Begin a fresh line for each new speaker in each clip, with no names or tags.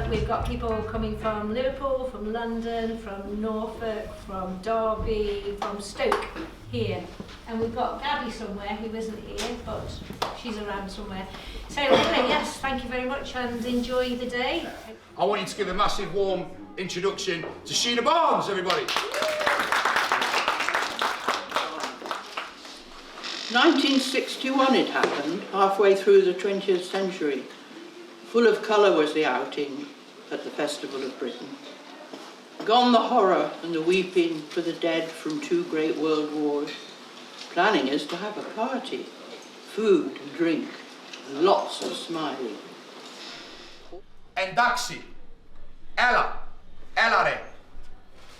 we've got people coming from Liverpool, from London, from Norfolk, from Derby, from Stoke here. And we've got Gabby somewhere who isn't here, but she's around somewhere. So lovely, yes, thank you very much and enjoy the day.
I want you to give a massive warm introduction to Sheena Barnes, everybody.
1961 it happened, halfway through the 20th century. Full of colour was the outing at the Festival of Britain. Gone the horror and the weeping for the dead from 2 great world wars. Planning is to have a party, food and drink, and lots of smiling.
Endaxi, Ella, Elare,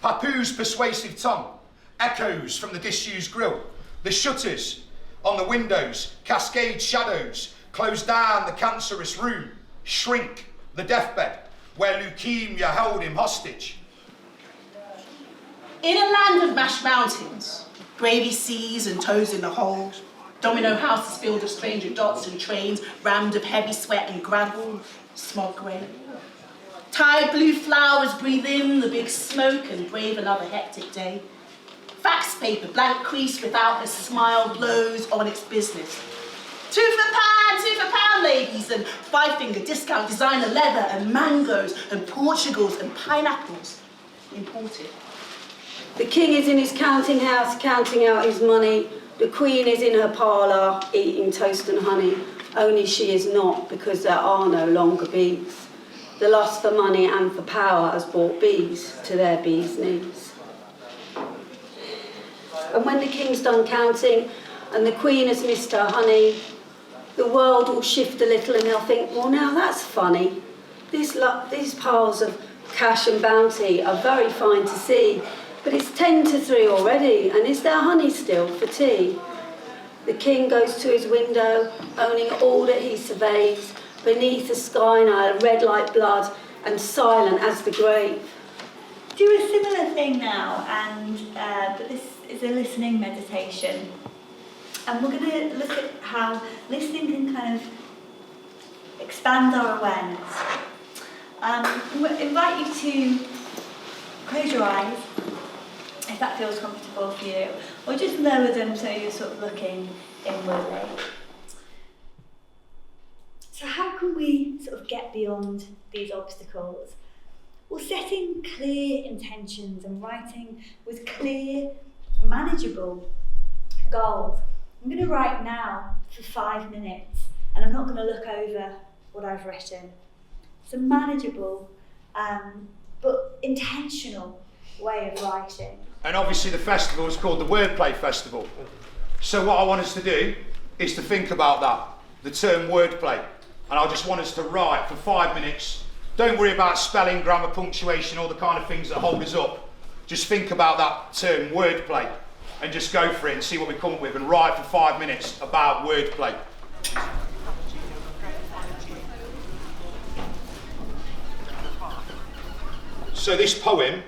Papu's persuasive tongue, echoes from the disused grill, the shutters on the windows, cascade shadows, close down the cancerous room, shrink the deathbed, where leukemia held him hostage.
In a land of mashed mountains, gravy seas and toes in the hold, domino houses filled with stranger dots and trains rammed of heavy sweat and gravel, smog grey. Tired blue flowers breathe in the big smoke and brave another hectic day. Fax paper, blank crease without a smile, blows on its business. 2 for pound, ladies, and 5-finger discount designer leather and mangoes and Portugals and pineapples imported.
The king is in his counting house, counting out his money. The queen is in her parlour, eating toast and honey. Only she is not, because there are no longer bees. The lust for money and for power has brought bees to their bees' knees. And when the king's done counting and the queen has missed her honey, the world will shift a little and they'll think, well, now that's funny. These piles of cash and bounty are very fine to see, but it's 2 to 3 already, and is there honey still for tea? The king goes to his window, owning all that he surveys, beneath a sky now red like blood and silent as the grave.
Do a similar thing now, and but this is a listening meditation. And we're going to look at how listening can kind of expand our awareness. We invite you to close your eyes, if that feels comfortable for you, or just lower them so you're sort of looking inwardly. So how can we sort of get beyond these obstacles? Well, setting clear intentions and writing with clear, manageable goals. I'm going to write now for 5 minutes, and I'm not going to look over what I've written. It's a manageable but intentional way of writing.
And obviously the festival is called the WORDPLAY Festival. So what I want us to do is to think about that, the term wordplay. And I just want us to write for 5 minutes. Don't worry about spelling, grammar, punctuation, all the kind of things that hold us up. Just think about that term wordplay and just go for it and see what we come up with and write for 5 minutes about wordplay. So this poem,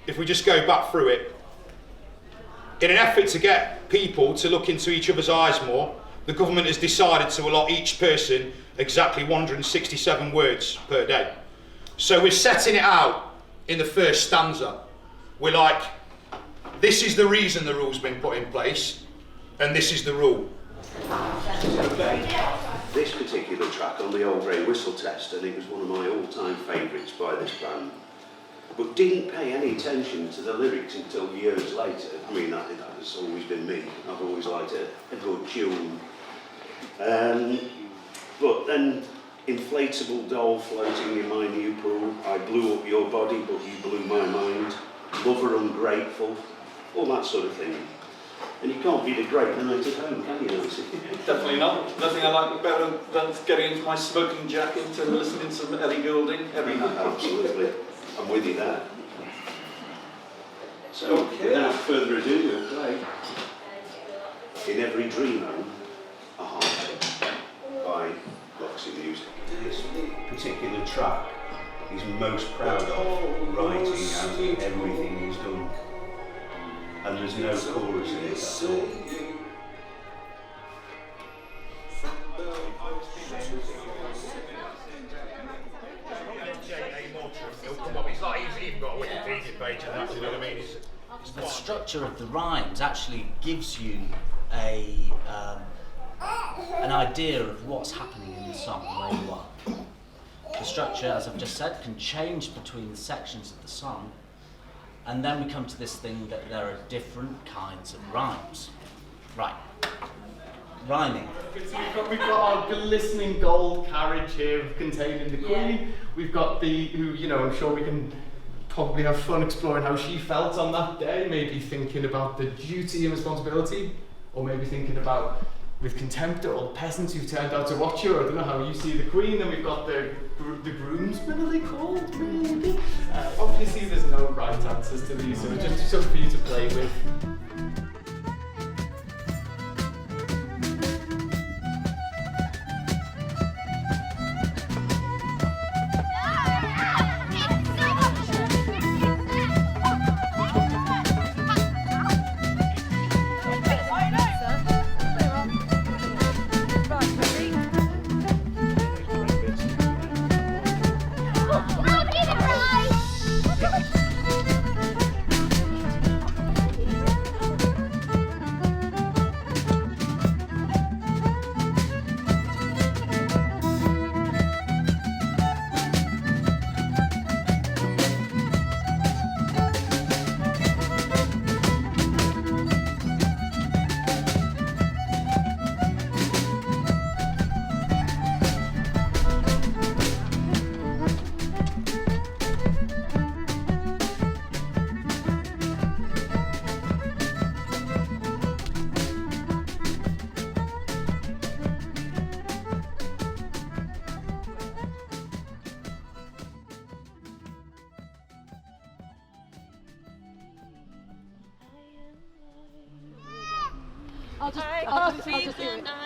if we just go back through it, in an effort to get people to look into each other's eyes more, the government has decided to allot each person exactly 167 words per day. So we're setting it out in the first stanza. We're like, this is the reason the rule's been put in place, and this is the rule.
This particular track on the Old Grey Whistle Test, and it was one of my all-time favourites by this band, but didn't pay any attention to the lyrics until years later. I mean, that has always been me. I've always liked a good tune. But then, inflatable doll floating in my new pool, I blew up your body, but you blew my mind, lover ungrateful, all that sort of thing. And you can't beat a great night at home, can you, Nancy?
Definitely not. Nothing I like better than getting into my smoking jacket and listening to some Ellie Goulding every night.
Absolutely. I'm with you there. So, without further ado, we'll play In Every Dream Home, a Heartache by Roxy Music. This particular track he's most proud of writing out of everything he's done. And there's no chorus in it at all.
structure of the rhymes actually gives you an idea of what's happening in the song where you are. The structure, as I've just said, can change between the sections of the song, and then we come to this thing that there are different kinds of rhymes. Right. Rhyming.
We've got our glistening gold carriage here containing the Queen. We've got who, I'm sure we can probably have fun exploring how she felt on that day, maybe thinking about the duty and responsibility, or maybe thinking about, with contempt, all the peasants who've turned out to watch her. I don't know how you see the Queen. And we've got the groomsmen, are they called, maybe? Obviously there's no right answers to these, so it's just something for you to play with.
I'll just do it.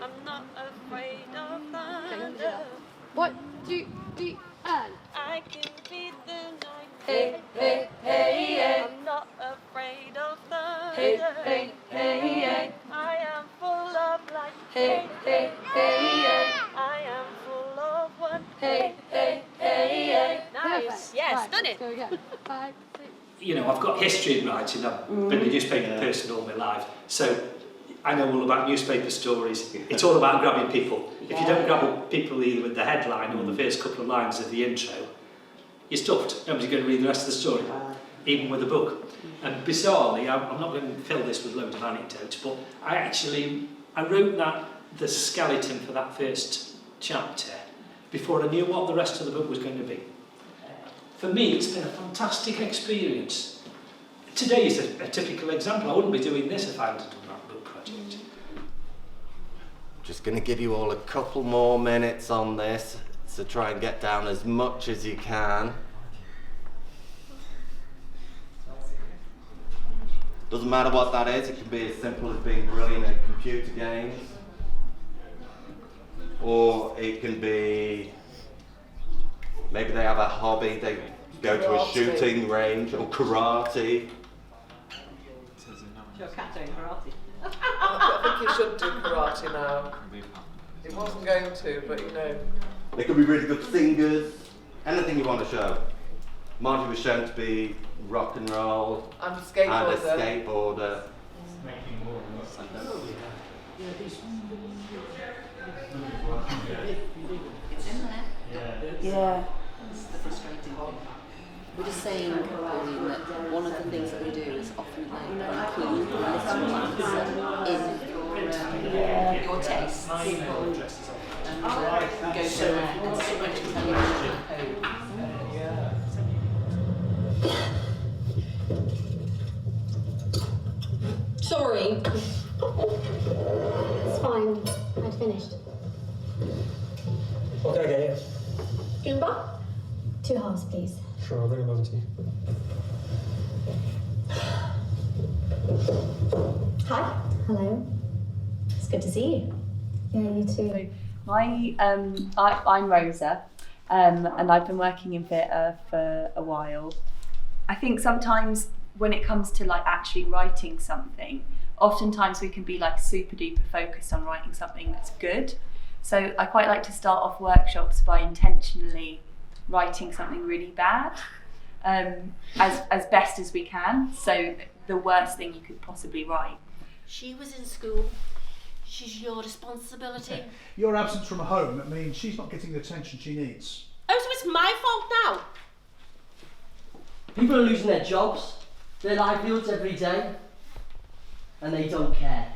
I'm not afraid of thunder. What do and I can beat the night. Hey, hey, hey, hey. I'm not afraid of thunder. Hey, hey, hey, hey. I am full of life. Hey, hey, hey, hey. I am full of one. Hey, hey, hey, hey. Nice. Yes, done it. Go again. 5, 6.
I've got history in writing. I've been a newspaper person all my life, so I know all about newspaper stories. It's all about grabbing people. If you don't grab people either with the headline or the first couple of lines of the intro, you're stuffed. Nobody's going to read the rest of the story, even with a book. And bizarrely, I'm not going to fill this with loads of anecdotes, but I wrote the skeleton for that first chapter before I knew what the rest of the book was going to be. For me, it's been a fantastic experience. Today is a typical example. I wouldn't be doing this if I hadn't done that book project.
Just going to give you all a couple more minutes on this, so try and get down as much as you can. Doesn't matter what that is, it can be as simple as being brilliant at computer games, or it can be maybe they have a hobby, they go to a shooting range, or karate.
Your cat doing karate.
I think he should do karate now. He wasn't going to, but
They could be really good singers, anything you want to show. Margie was shown to be rock and roll,
and a skateboarder.
Yeah. It's the frustrating thing. We're just saying that one of the things that we do is often include a literal answer in your text. Go through it and tell you
Sorry. It's fine. I'd finished.
What can I get you?
Goomba? 2 halves, please.
Sure, I'll bring them over to you.
Hi. Hello. It's good to see you. Yeah, you too.
I'm Rosa, and I've been working in theatre for a while. I think sometimes when it comes to actually writing something, oftentimes we can be super duper focused on writing something that's good. So I quite like to start off workshops by intentionally writing something really bad. as best as we can. So the worst thing you could possibly write.
She was in school. She's your responsibility.
Your absence from home, that means she's not getting the attention she needs.
Oh, so it's my fault now?
People are losing their jobs, their livelihoods every day, and they don't care.